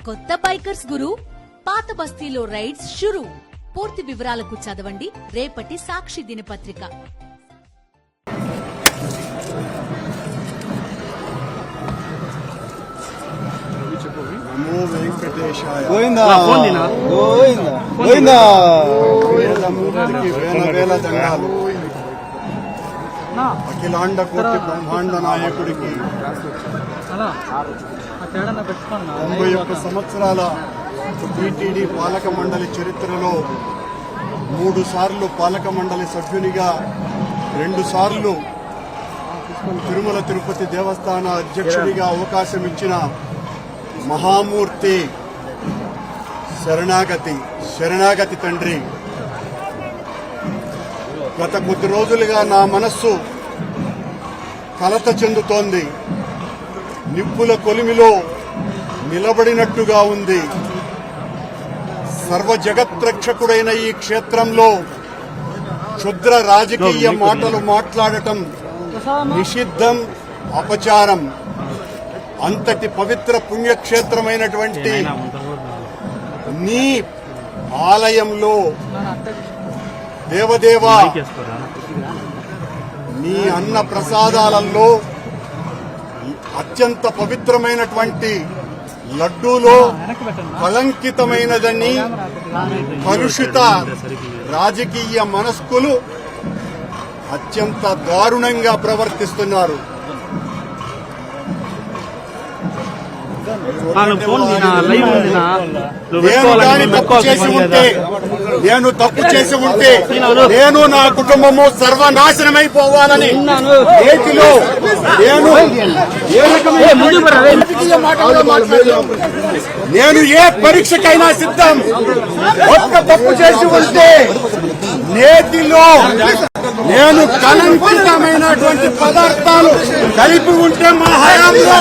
కొత్త బైకర్స్ గురు, పాత బస్తీలో రైడ్స్ షురు. పూర్తి వివరాలకు చదవండి రేపటి సాక్షి దినపత్రిక. నమో వెంకటేశాయ. గోవిందా గోవిందా గోవిందా. వేదమూర్తికి వేల వేల దండాలు. అఖిలాండ కోటి బ్రహ్మాండ నాయకుడికి 91 సంవత్సరాల టీటీడీ పాలక మండలి చరిత్రలో 3 సార్లు పాలక మండలి సభ్యునిగా, 2 సార్లు తిరుమల తిరుపతి దేవస్థాన అధ్యక్షుడిగా అవకాశం ఇచ్చిన మహామూర్తి శరణాగతి తండ్రి. గత కొద్ది రోజులుగా నా మనస్సు కలత చెందుతోంది. నిప్పుల కొలిమిలో నిలబడినట్టుగా ఉంది. సర్వ జగత్రక్షకుడైన ఈ క్షేత్రంలో క్షుద్ర రాజకీయ మాటలు మాట్లాడటం నిషిద్ధం, అపచారం. అంతటి పవిత్ర పుణ్యక్షేత్రమైనటువంటి నీ ఆలయంలో దేవదేవా, నీ అన్న ప్రసాదాలలో అత్యంత పవిత్రమైనటువంటి లడ్డూలో కళంకితమైనదని కలుషిత రాజకీయ మనస్కులు అత్యంత దారుణంగా ప్రవర్తిస్తున్నారు. నేను తప్పు చేసి ఉంటే నేను నా కుటుంబము సర్వనాశనమైపోవాలని ఏటిలో నేను ఏ పరీక్షకైనా సిద్ధం. ఒక్క తప్పు చేసి ఉంటే నేతిలో నేను కలంకితమైనటువంటి పదార్థాలు కలిపి ఉంటే మా హయాంలో